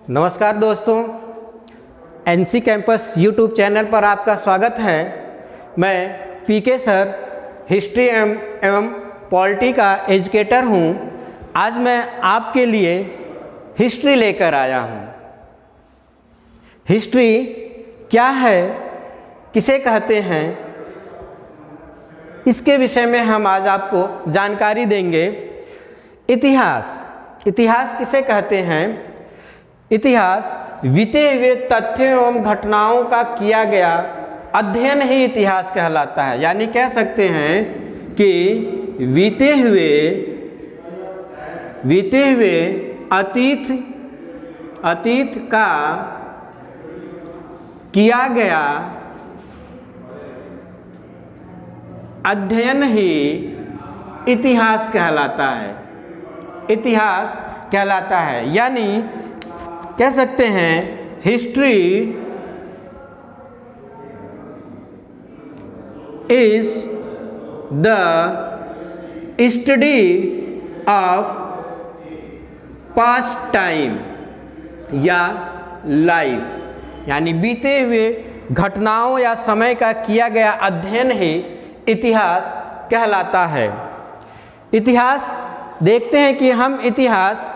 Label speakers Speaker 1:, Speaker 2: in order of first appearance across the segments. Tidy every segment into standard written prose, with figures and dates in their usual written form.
Speaker 1: नमस्कार दोस्तों, NC campus YouTube channel पर आपका स्वागत है। मैं पीके सर हिस्ट्री एवं पॉलिटी का एजुकेटर हूँ। आज मैं आपके लिए हिस्ट्री लेकर आया हूँ। हिस्ट्री क्या है, किसे कहते हैं, इसके विषय में हम आज आपको जानकारी देंगे। इतिहास किसे कहते हैं? इतिहास बीते हुए तथ्यों एवं घटनाओं का किया गया अध्ययन ही इतिहास कहलाता है। यानी कह सकते हैं कि बीते हुए अतीत का किया गया अध्ययन ही इतिहास कहलाता है। इतिहास कहलाता है, यानी कह सकते हैं history is the study of past time या लाइफ, यानी बीते हुए घटनाओं या समय का किया गया अध्ययन ही इतिहास कहलाता है। इतिहास देखते हैं कि हम इतिहास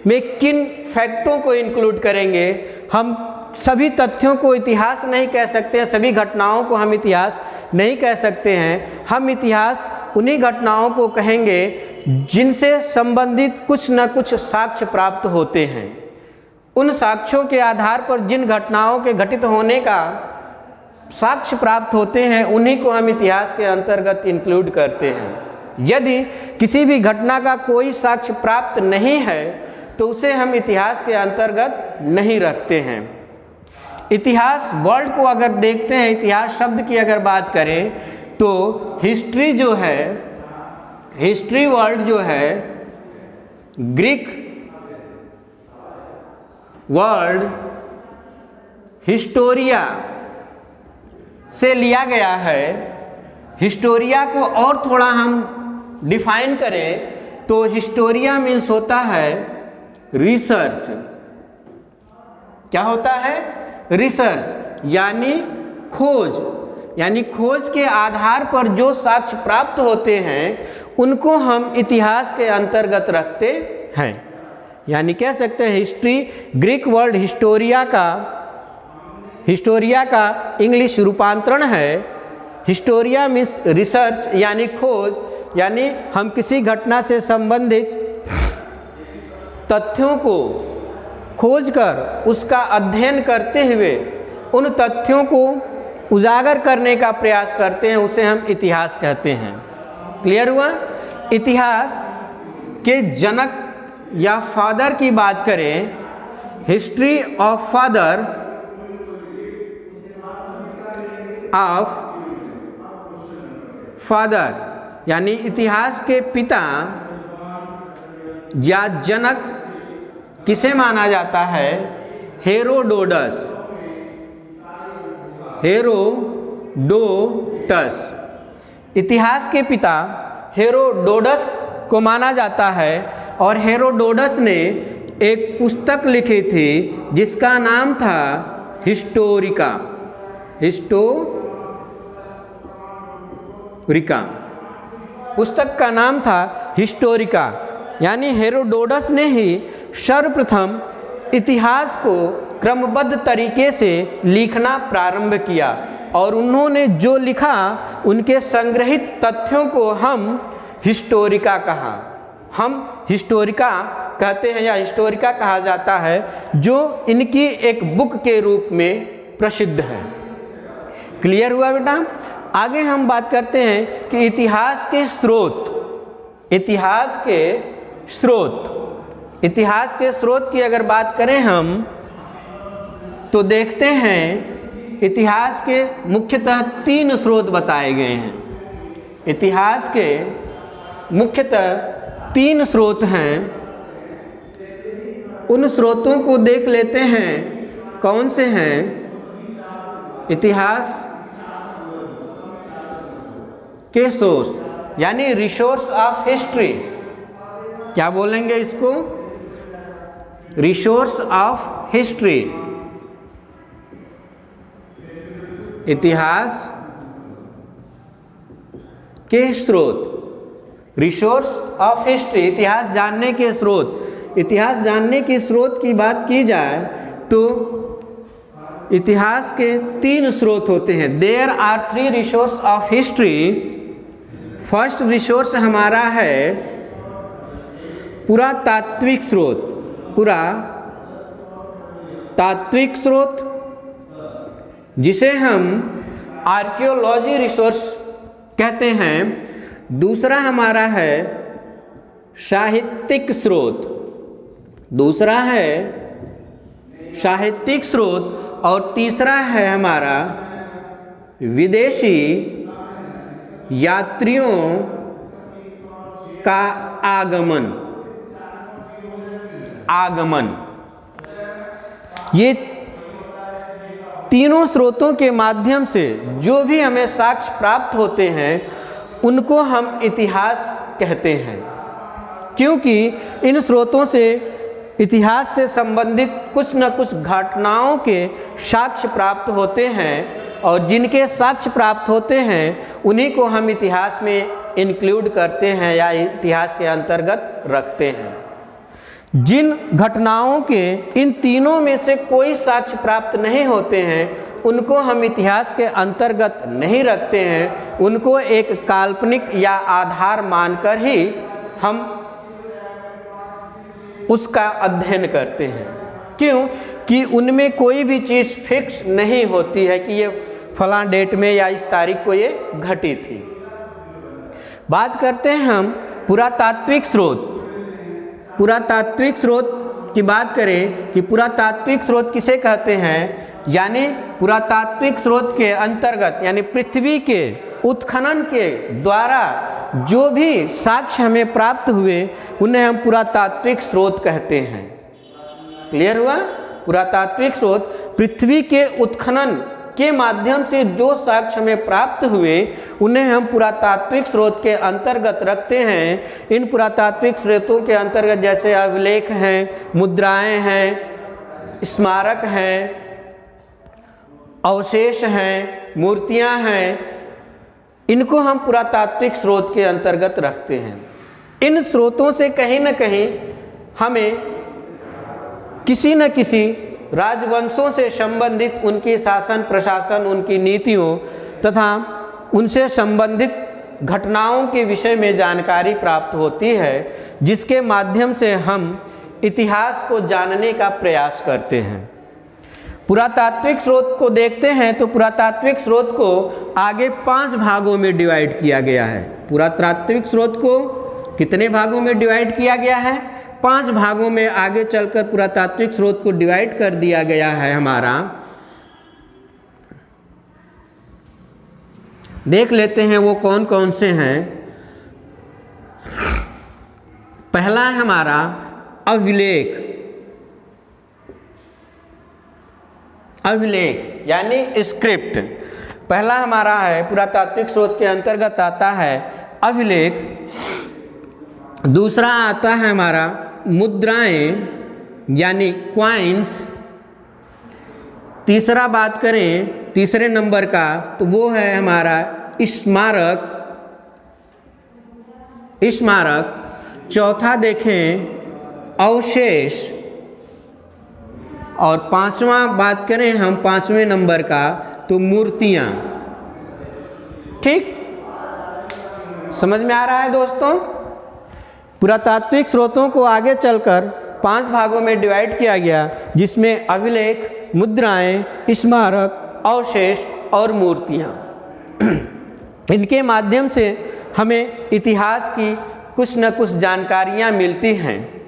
Speaker 1: में किन फैक्टों को इंक्लूड करेंगे। हम सभी तथ्यों को इतिहास नहीं कह सकते हैं, सभी घटनाओं को हम इतिहास नहीं कह सकते हैं। हम इतिहास उन्हीं घटनाओं को कहेंगे जिनसे संबंधित कुछ न कुछ साक्ष्य प्राप्त होते हैं। उन साक्ष्यों के आधार पर जिन घटनाओं के घटित होने का साक्ष्य प्राप्त होते हैं, उन्हीं को हम इतिहास के अंतर्गत इंक्लूड करते हैं। यदि किसी भी घटना का कोई साक्ष्य प्राप्त नहीं है तो उसे हम इतिहास के अंतर्गत नहीं रखते हैं। इतिहास वर्ड को अगर देखते हैं, इतिहास शब्द की अगर बात करें तो हिस्ट्री वर्ड जो है ग्रीक वर्ड हिस्टोरिया से लिया गया है। हिस्टोरिया को और थोड़ा हम डिफाइन करें तो हिस्टोरिया मीन्स होता है रिसर्च। क्या होता है? रिसर्च यानी खोज के आधार पर जो साक्ष्य प्राप्त होते हैं उनको हम इतिहास के अंतर्गत रखते हैं। यानी कह सकते हैं हिस्ट्री ग्रीक वर्ड हिस्टोरिया का इंग्लिश रूपांतरण है। हिस्टोरिया मीन्स रिसर्च यानी खोज, यानी हम किसी घटना से संबंधित तथ्यों को खोजकर उसका अध्ययन करते हुए उन तथ्यों को उजागर करने का प्रयास करते हैं, उसे हम इतिहास कहते हैं। क्लियर हुआ? इतिहास के जनक या फादर की बात करें, हिस्ट्री ऑफ फादर यानी इतिहास के पिता या जनक किसे माना जाता है? हेरोडोटस इतिहास के पिता हेरोडोटस को माना जाता है। और हेरोडोटस ने एक पुस्तक लिखी थी जिसका नाम था हिस्टोरिका। पुस्तक का नाम था हिस्टोरिका। यानी हेरोडोटस ने ही सर्वप्रथम इतिहास को क्रमबद्ध तरीके से लिखना प्रारंभ किया और उन्होंने जो लिखा उनके संग्रहित तथ्यों को हम हिस्टोरिका कहा। हम हिस्टोरिका कहते हैं या हिस्टोरिका कहा जाता है, जो इनकी एक बुक के रूप में प्रसिद्ध है। क्लियर हुआ बेटा? आगे हम बात करते हैं कि इतिहास के स्रोत की अगर बात करें हम तो देखते हैं इतिहास के मुख्यतः 3 स्रोत बताए गए हैं। इतिहास के मुख्यतः 3 स्रोत हैं। उन स्रोतों को देख लेते हैं कौन से हैं। इतिहास के सोर्स यानी रिसोर्स ऑफ हिस्ट्री, क्या बोलेंगे इसको? रिसोर्स ऑफ हिस्ट्री, इतिहास के स्रोत। रिसोर्स ऑफ हिस्ट्री, इतिहास जानने के स्रोत। इतिहास जानने के स्रोत की बात की जाए तो इतिहास के 3 स्रोत होते हैं। There are 3 resource of history. First resource हमारा है पुरातात्विक स्रोत। पुरातात्विक स्रोत जिसे हम आर्कियोलॉजी रिसोर्स कहते हैं। दूसरा हमारा है साहित्यिक स्रोत। दूसरा है साहित्यिक स्रोत और तीसरा है हमारा विदेशी यात्रियों का आगमन। ये तीनों स्रोतों के माध्यम से जो भी हमें साक्ष्य प्राप्त होते हैं उनको हम इतिहास कहते हैं, क्योंकि इन स्रोतों से इतिहास से संबंधित कुछ न कुछ घटनाओं के साक्ष्य प्राप्त होते हैं और जिनके साक्ष्य प्राप्त होते हैं उन्हीं को हम इतिहास में इंक्लूड करते हैं या इतिहास के अंतर्गत रखते हैं। जिन घटनाओं के इन तीनों में से कोई साक्ष्य प्राप्त नहीं होते हैं उनको हम इतिहास के अंतर्गत नहीं रखते हैं, उनको एक काल्पनिक या आधार मानकर ही हम उसका अध्ययन करते हैं। क्यों? कि उनमें कोई भी चीज़ फिक्स नहीं होती है कि ये फलां डेट में या इस तारीख को ये घटी थी। बात करते हैं हम पुरातात्विक स्रोत। पुरातात्विक स्रोत की बात करें कि पुरातात्विक स्रोत किसे कहते हैं, यानी पुरातात्विक स्रोत के अंतर्गत यानी पृथ्वी के उत्खनन के द्वारा जो भी साक्ष्य हमें प्राप्त हुए उन्हें हम पुरातात्विक स्रोत कहते हैं। क्लियर हुआ? पुरातात्विक स्रोत पृथ्वी के उत्खनन के माध्यम से जो साक्ष्य हमें प्राप्त हुए उन्हें हम पुरातात्विक स्रोत के अंतर्गत रखते हैं। इन पुरातात्विक स्रोतों के अंतर्गत जैसे अभिलेख हैं, मुद्राएं हैं, स्मारक हैं, अवशेष हैं, मूर्तियां हैं, इनको हम पुरातात्विक स्रोत के अंतर्गत रखते हैं। इन स्रोतों से कहीं न कहीं हमें किसी न किसी राजवंशों से संबंधित उनकी शासन प्रशासन, उनकी नीतियों तथा उनसे संबंधित घटनाओं के विषय में जानकारी प्राप्त होती है, जिसके माध्यम से हम इतिहास को जानने का प्रयास करते हैं। पुरातात्विक स्रोत को देखते हैं तो पुरातात्विक स्रोत को आगे 5 भागों में डिवाइड किया गया है। पुरातात्विक स्रोत को कितने भागों में डिवाइड किया गया है? 5 भागों में आगे चलकर पुरातात्विक स्रोत को डिवाइड कर दिया गया है हमारा। देख लेते हैं वो कौन कौन से हैं। पहला है हमारा अभिलेख। अभिलेख यानी स्क्रिप्ट पहला हमारा है, पुरातात्विक स्रोत के अंतर्गत आता है अभिलेख। दूसरा आता है हमारा मुद्राएं यानी क्वाइंस। तीसरा बात करें तीसरे नंबर का तो वो है हमारा स्मारक। चौथा देखें अवशेष। और 5वां बात करें हम 5वें नंबर का तो मूर्तियां। ठीक, समझ में आ रहा है दोस्तों? पुरातात्विक स्रोतों को आगे चलकर 5 भागों में डिवाइड किया गया, जिसमें अभिलेख, मुद्राएं, स्मारक, अवशेष और मूर्तियां। इनके माध्यम से हमें इतिहास की कुछ न कुछ जानकारियां मिलती हैं।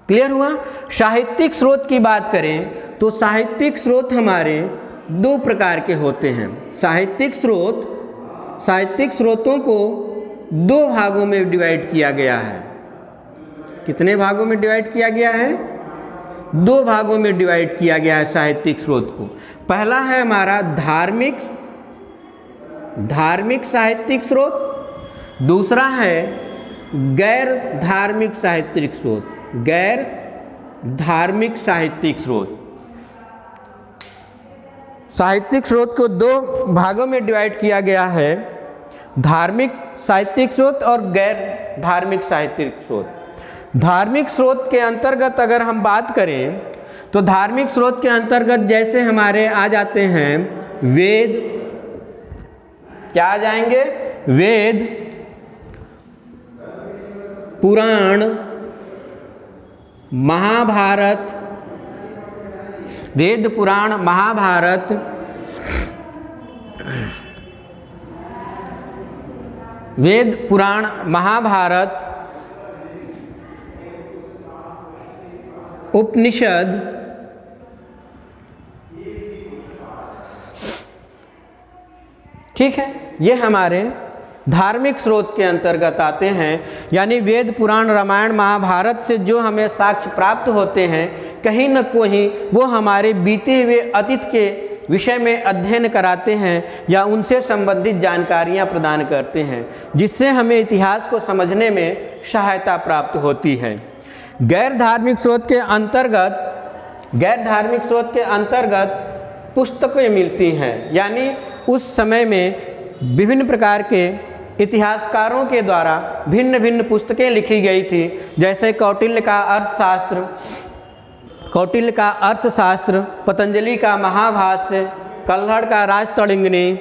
Speaker 1: क्लियर हुआ? साहित्यिक स्रोत की बात करें तो साहित्यिक स्रोत हमारे 2 प्रकार के होते हैं। साहित्यिक स्रोतों को 2 भागों में डिवाइड किया गया है। कितने भागों में डिवाइड किया गया है? 2 भागों में डिवाइड किया गया है साहित्यिक स्रोत को। पहला है हमारा धार्मिक साहित्यिक स्रोत। दूसरा है गैर धार्मिक साहित्यिक स्रोत। गैर धार्मिक साहित्यिक स्रोत। साहित्यिक स्रोत को दो भागों में डिवाइड किया गया है, धार्मिक साहित्यिक स्रोत और गैर धार्मिक साहित्यिक स्रोत। धार्मिक स्रोत के अंतर्गत अगर हम बात करें तो धार्मिक स्रोत के अंतर्गत जैसे हमारे आ जाते हैं वेद, क्या आ जाएंगे, वेद, पुराण, महाभारत, वेद पुराण महाभारत, वेद पुराण महाभारत, उपनिषद, ठीक है, ये हमारे धार्मिक स्रोत के अंतर्गत आते हैं। यानी वेद पुराण रामायण महाभारत से जो हमें साक्ष्य प्राप्त होते हैं, कहीं न कहीं वो हमारे बीते हुए अतीत के विषय में अध्ययन कराते हैं या उनसे संबंधित जानकारियां प्रदान करते हैं, जिससे हमें इतिहास को समझने में सहायता प्राप्त होती है। गैर धार्मिक स्रोत के अंतर्गत पुस्तकें मिलती हैं, यानी उस समय में विभिन्न प्रकार के इतिहासकारों के द्वारा भिन्न भिन्न पुस्तकें लिखी गई थी, जैसे कौटिल्य का अर्थशास्त्र, पतंजलि का महाभाष्य, कल्हड़ का राजतरंगिणी,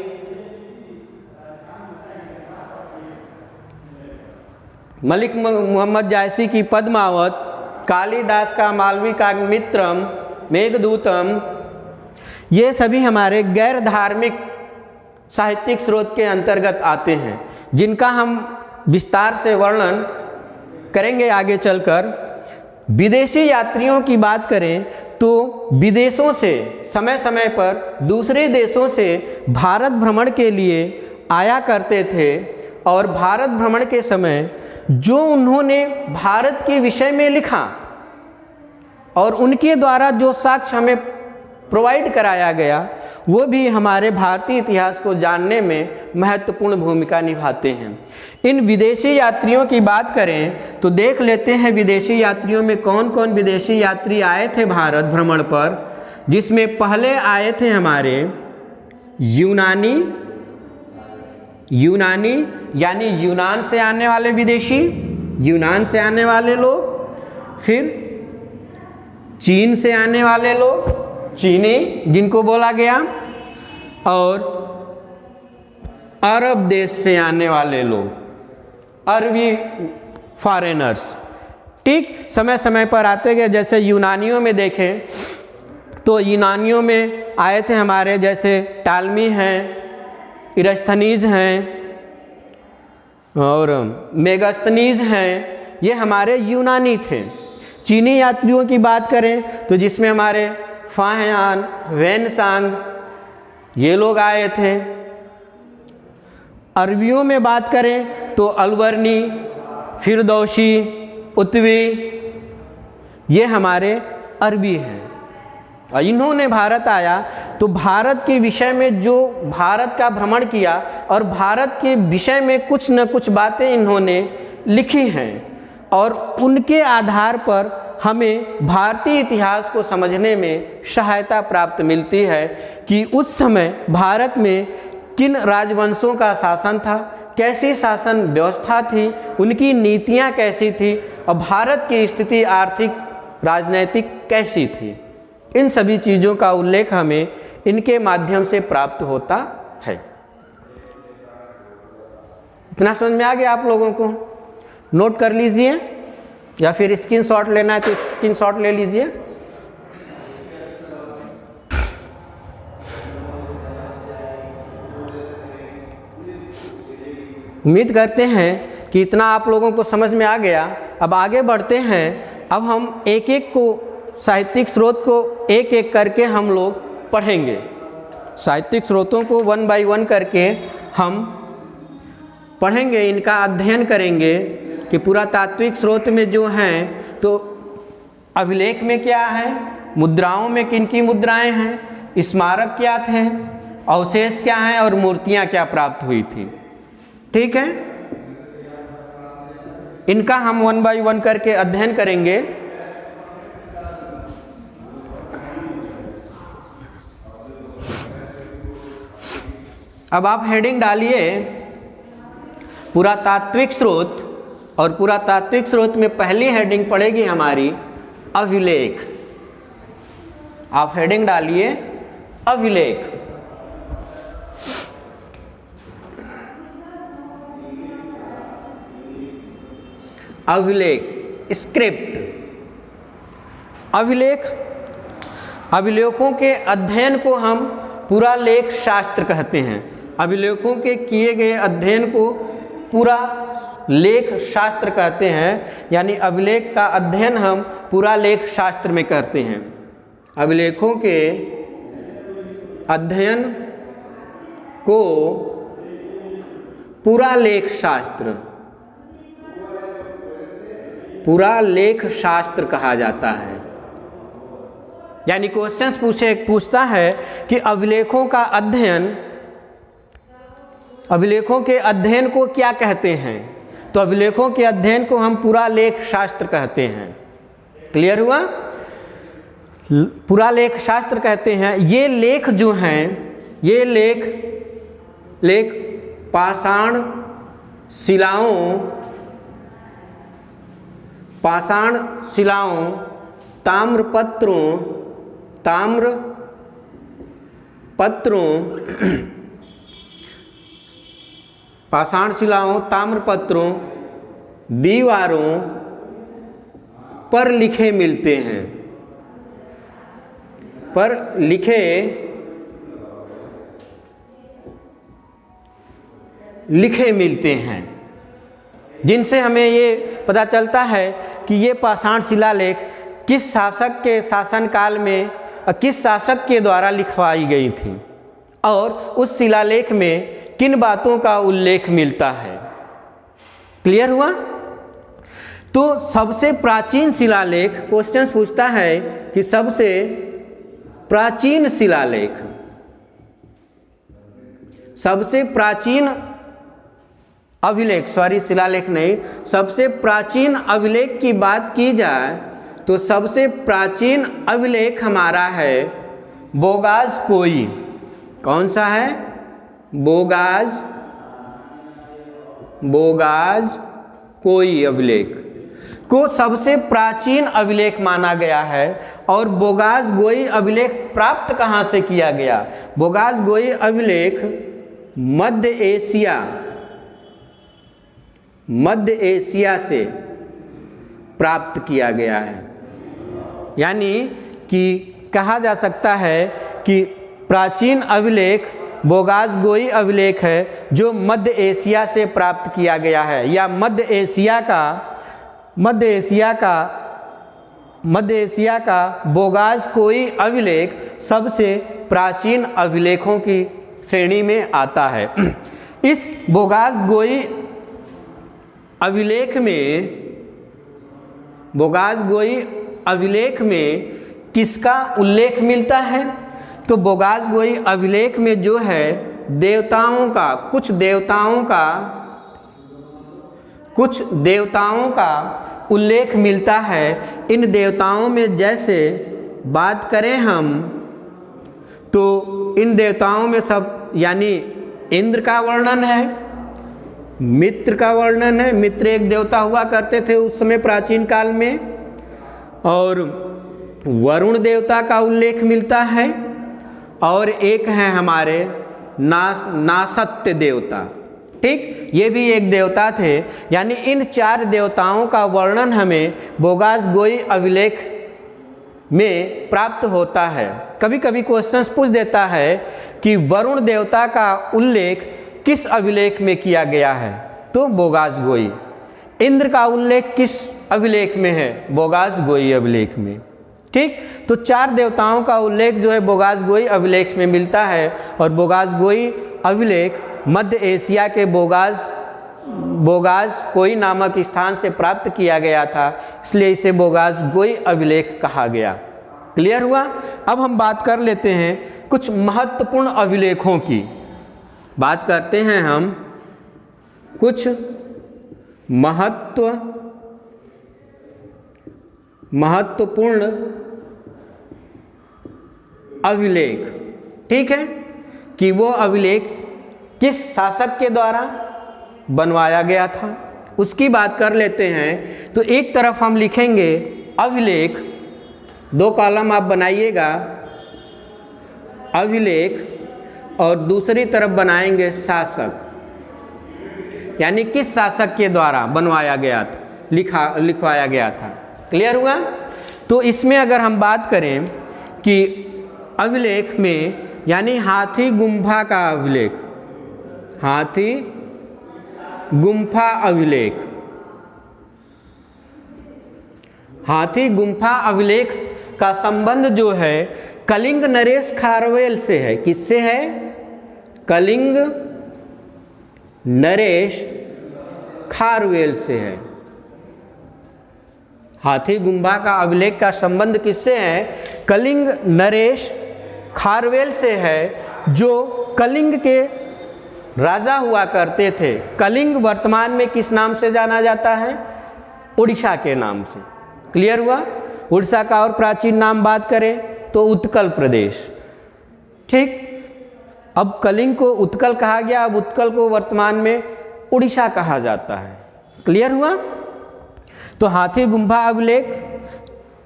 Speaker 1: मलिक मोहम्मद जायसी की पद्मावत, कालिदास का मालवी काव्यमित्रम, मेघदूतम, ये सभी हमारे गैर धार्मिक साहित्यिक स्रोत के अंतर्गत आते हैं, जिनका हम विस्तार से वर्णन करेंगे आगे चलकर। विदेशी यात्रियों की बात करें तो विदेशों से समय समय पर दूसरे देशों से भारत भ्रमण के लिए आया करते थे, और भारत भ्रमण के समय जो उन्होंने भारत के विषय में लिखा और उनके द्वारा जो साक्ष्य हमें प्रोवाइड कराया गया, वो भी हमारे भारतीय इतिहास को जानने में महत्वपूर्ण भूमिका निभाते हैं। इन विदेशी यात्रियों की बात करें तो देख लेते हैं विदेशी यात्रियों में कौन कौन विदेशी यात्री आए थे भारत भ्रमण पर, जिसमें पहले आए थे हमारे यूनानी यानी यूनान से आने वाले विदेशी, यूनान से आने वाले लोग, फिर चीन से आने वाले लोग, चीनी जिनको बोला गया, और अरब देश से आने वाले लोग, अरबी फॉरेनर्स, ठीक, समय समय पर आते गए। जैसे यूनानियों में देखें तो यूनानियों में आए थे हमारे जैसे टालमी हैं, इरस्थनीज हैं और मेगास्थनीज हैं, ये हमारे यूनानी थे। चीनी यात्रियों की बात करें तो जिसमें हमारे फाहियान, वेनसांग, ये लोग आए थे। अरबियों में बात करें तो अलवर्नी, फिरदौसी, उतवी, ये हमारे अरबी हैं। और इन्होंने भारत आया तो भारत के विषय में जो भारत का भ्रमण किया और भारत के विषय में कुछ न कुछ बातें इन्होंने लिखी हैं, और उनके आधार पर हमें भारतीय इतिहास को समझने में सहायता प्राप्त मिलती है कि उस समय भारत में किन राजवंशों का शासन था, कैसी शासन व्यवस्था थी, उनकी नीतियां कैसी थी, और भारत की स्थिति आर्थिक राजनैतिक कैसी थी। इन सभी चीज़ों का उल्लेख हमें इनके माध्यम से प्राप्त होता है। इतना समझ में आ गया आप लोगों को? नोट कर लीजिए, या फिर स्क्रीनशॉट लेना है तो स्क्रीनशॉट ले लीजिए। उम्मीद करते हैं कि इतना आप लोगों को समझ में आ गया। अब आगे बढ़ते हैं। अब हम एक एक को साहित्यिक स्रोत को एक एक करके हम लोग पढ़ेंगे। साहित्यिक स्रोतों को 1 बाय 1 करके हम पढ़ेंगे, इनका अध्ययन करेंगे कि पुरातात्विक स्रोत में जो हैं तो अभिलेख में क्या है, मुद्राओं में किन की मुद्राएं हैं, स्मारक क्या थे, अवशेष क्या हैं और मूर्तियां क्या प्राप्त हुई थी। ठीक है, इनका हम 1 बाय 1 करके अध्ययन करेंगे। अब आप हेडिंग डालिए पुरातात्विक स्रोत, और पुरातात्विक स्रोत में पहली हेडिंग पड़ेगी हमारी अभिलेख। आप हेडिंग डालिए अभिलेख। अभिलेख, स्क्रिप्ट। अभिलेख, अभिलेखों के अध्ययन को हम पुरालेख शास्त्र कहते हैं। अभिलेखों के किए गए अध्ययन को पूरा लेख शास्त्र कहते हैं, यानी अभिलेख का अध्ययन हम पुरालेख शास्त्र में करते हैं। अभिलेखों के अध्ययन को पुरालेख शास्त्र, पुरालेख शास्त्र कहा जाता है। यानी क्वेश्चंस पूछता है कि अभिलेखों का अध्ययन, अभिलेखों के अध्ययन को क्या कहते हैं, तो अभिलेखों के अध्ययन को हम पुरालेख शास्त्र कहते हैं। क्लियर हुआ? पुरालेख शास्त्र कहते हैं। ये लेख जो हैं, ये लेख पाषाण शिलाओं, पाषाण शिलाओं, ताम्रपत्रों, दीवारों पर लिखे मिलते हैं, लिखे मिलते हैं, जिनसे हमें ये पता चलता है कि ये पाषाण शिलालेख किस शासक के शासनकाल में और किस शासक के द्वारा लिखवाई गई थी, और उस शिलालेख में किन बातों का उल्लेख मिलता है। क्लियर हुआ? तो सबसे प्राचीन शिलालेख, क्वेश्चंस पूछता है कि सबसे प्राचीन शिलालेख, सबसे प्राचीन अभिलेख, शिलालेख नहीं, सबसे प्राचीन अभिलेख की बात की जाए तो सबसे प्राचीन अभिलेख हमारा है बोगाज कोई। कौन सा है? बोगाज कोई अभिलेख को सबसे प्राचीन अभिलेख माना गया है। और बोगाज गोई अभिलेख प्राप्त कहाँ से किया गया? बोगाज गोई अभिलेख मध्य एशिया से प्राप्त किया गया है। यानी कि कहा जा सकता है कि प्राचीन अभिलेख बोगाज गोई अभिलेख है जो मध्य एशिया से प्राप्त किया गया है, या मध्य एशिया का बोगाज कोई अभिलेख सबसे प्राचीन अभिलेखों की श्रेणी में आता है। इस बोगाज गोई अभिलेख में किसका उल्लेख मिलता है? तो बोगाज गोई अभिलेख में जो है देवताओं का, कुछ देवताओं का उल्लेख मिलता है। इन देवताओं में जैसे बात करें हम तो इन देवताओं में सब, यानी इंद्र का वर्णन है, मित्र का वर्णन है। मित्र एक देवता हुआ करते थे उस समय प्राचीन काल में, और वरुण देवता का उल्लेख मिलता है, और एक है हमारे नासत्य देवता। ठीक, ये भी एक देवता थे। यानी इन 4 देवताओं का वर्णन हमें बोगाज गोई अभिलेख में प्राप्त होता है। कभी कभी क्वेश्चंस पूछ देता है कि वरुण देवता का उल्लेख किस अभिलेख में किया गया है? तो बोगाज गोई। इंद्र का उल्लेख किस अभिलेख में है? बोगाज गोई अभिलेख में। ठीक, तो 4 देवताओं का उल्लेख जो है बोगाज गोई अभिलेख में मिलता है, और बोगाज गोई अभिलेख मध्य एशिया के बोगाज कोई नामक स्थान से प्राप्त किया गया था, इसलिए इसे बोगाज गोई अभिलेख कहा गया। क्लियर हुआ? अब हम बात कर लेते हैं कुछ महत्वपूर्ण अभिलेखों की। बात करते हैं हम कुछ महत्वपूर्ण अभिलेख। ठीक है, कि वो अभिलेख किस शासक के द्वारा बनवाया गया था, उसकी बात कर लेते हैं। तो एक तरफ हम लिखेंगे अभिलेख, 2 कॉलम आप बनाइएगा, अभिलेख, और दूसरी तरफ बनाएंगे शासक, यानी किस शासक के द्वारा बनवाया गया था, लिखवाया गया था। क्लियर हुआ? तो इसमें अगर हम बात करें कि अभिलेख में, यानी हाथी गुम्फा का अभिलेख, हाथी गुम्फा अभिलेख, हाथी गुम्फा अभिलेख का संबंध जो है कलिंग नरेश खारवेल से है। किससे है? कलिंग नरेश खारवेल से है। हाथी गुम्फा का अभिलेख का संबंध किससे है? कलिंग नरेश खारवेल से है, जो कलिंग के राजा हुआ करते थे। कलिंग वर्तमान में किस नाम से जाना जाता है? उड़ीसा के नाम से। क्लियर हुआ? उड़ीसा का और प्राचीन नाम बात करें तो उत्कल प्रदेश। ठीक, अब कलिंग को उत्कल कहा गया, अब उत्कल को वर्तमान में उड़ीसा कहा जाता है। क्लियर हुआ? तो हाथी गुम्फा अभिलेख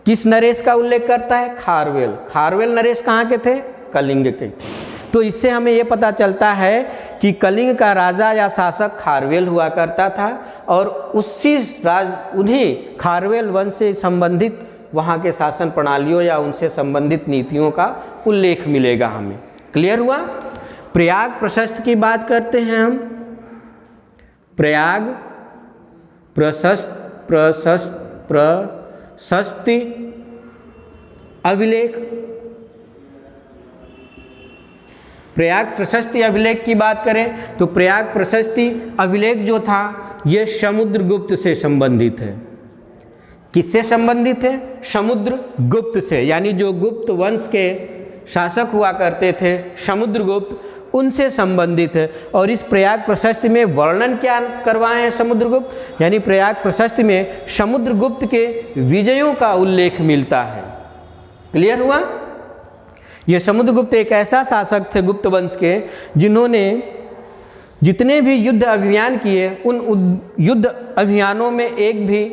Speaker 1: किस नरेश का उल्लेख करता है? खारवेल। खारवेल नरेश कहाँ के थे? कलिंग के। तो इससे हमें ये पता चलता है कि कलिंग का राजा या शासक खारवेल हुआ करता था, और उन्हीं खारवेल वंश से संबंधित वहाँ के शासन प्रणालियों या उनसे संबंधित नीतियों का उल्लेख मिलेगा हमें। क्लियर हुआ? प्रयाग प्रशस्त की बात करते हैं हम। प्रयाग प्रशस्ति अभिलेख। प्रयाग प्रशस्ति अभिलेख की बात करें तो प्रयाग प्रशस्ति अभिलेख जो था ये समुद्रगुप्त से संबंधित है। किससे संबंधित है? समुद्रगुप्त से, यानी जो गुप्त वंश के शासक हुआ करते थे समुद्रगुप्त, उनसे संबंधित है। और इस प्रयाग प्रशस्ति में वर्णन क्या करवाए हैं समुद्रगुप्त? यानी प्रयाग प्रशस्ति में समुद्रगुप्त के विजयों का उल्लेख मिलता है। क्लियर हुआ? ये समुद्रगुप्त एक ऐसा शासक थे गुप्त वंश के, जिन्होंने जितने भी युद्ध अभियान किए उन युद्ध अभियानों में एक भी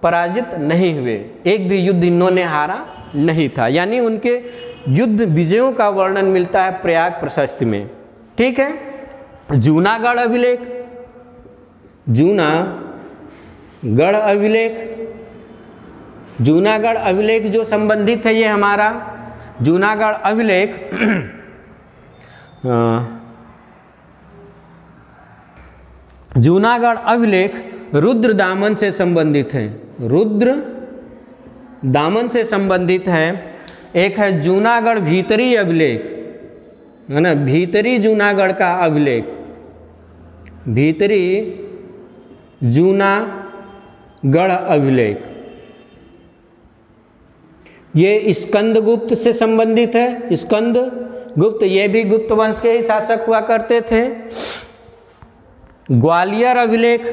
Speaker 1: पराजित नहीं हुए, एक भी युद्ध इन्होंने हारा नहीं था। यानी उनके युद्ध विजयों का वर्णन मिलता है प्रयाग प्रशस्ति में। ठीक है? जूनागढ़ अभिलेख, जूनागढ़ अभिलेख, जूनागढ़ अभिलेख जो संबंधित है ये हमारा जूनागढ़ अभिलेख जूनागढ़ अभिलेख रुद्र दामन से संबंधित है। रुद्र दामन से संबंधित है। एक है जूनागढ़ भीतरी अभिलेख, है ना, भीतरी जूनागढ़ का अभिलेख, भीतरी जूनागढ़ अभिलेख, ये स्कंदगुप्त से संबंधित है। स्कंदगुप्त ये भी गुप्त वंश के ही शासक हुआ करते थे। ग्वालियर अभिलेख,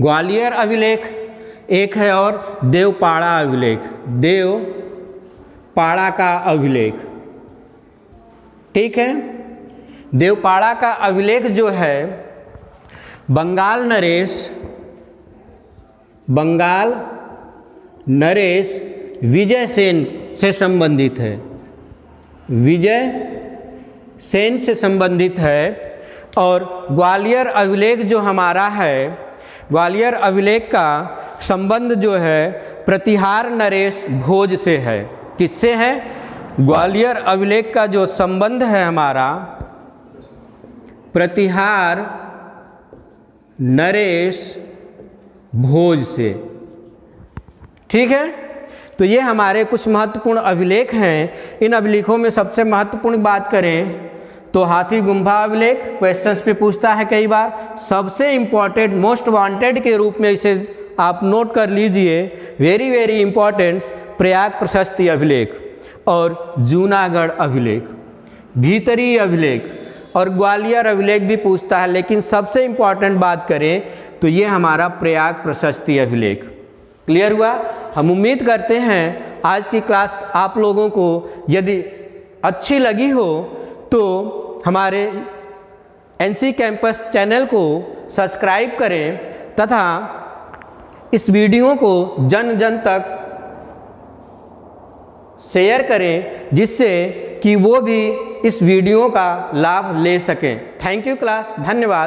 Speaker 1: ग्वालियर अभिलेख एक है, और देवपाड़ा अभिलेख, देवपाड़ा का अभिलेख। ठीक है? देवपाड़ा का अभिलेख जो है बंगाल नरेश विजय सेन से संबंधित है। विजय सेन से संबंधित है। और ग्वालियर अभिलेख जो हमारा है, ग्वालियर अभिलेख का संबंध जो है प्रतिहार नरेश भोज से है। किससे है? ग्वालियर अभिलेख का जो संबंध है हमारा प्रतिहार नरेश भोज से। ठीक है? तो ये हमारे कुछ महत्वपूर्ण अभिलेख हैं। इन अभिलेखों में सबसे महत्वपूर्ण बात करें तो हाथी गुम्फा अभिलेख क्वेश्चंस पे पूछता है कई बार। सबसे इम्पॉर्टेंट मोस्ट वांटेड के रूप में इसे आप नोट कर लीजिए, वेरी वेरी इंपॉर्टेंट, प्रयाग प्रशस्ति अभिलेख और जूनागढ़ अभिलेख, भीतरी अभिलेख और ग्वालियर अभिलेख भी पूछता है। लेकिन सबसे इम्पॉर्टेंट बात करें तो ये हमारा प्रयाग प्रशस्ति अभिलेख। क्लियर हुआ? हम उम्मीद करते हैं आज की क्लास आप लोगों को यदि अच्छी लगी हो तो हमारे एनसी कैंपस चैनल को सब्सक्राइब करें तथा इस वीडियो को जन जन तक शेयर करें जिससे कि वो भी इस वीडियो का लाभ ले सकें। थैंक यू क्लास, धन्यवाद।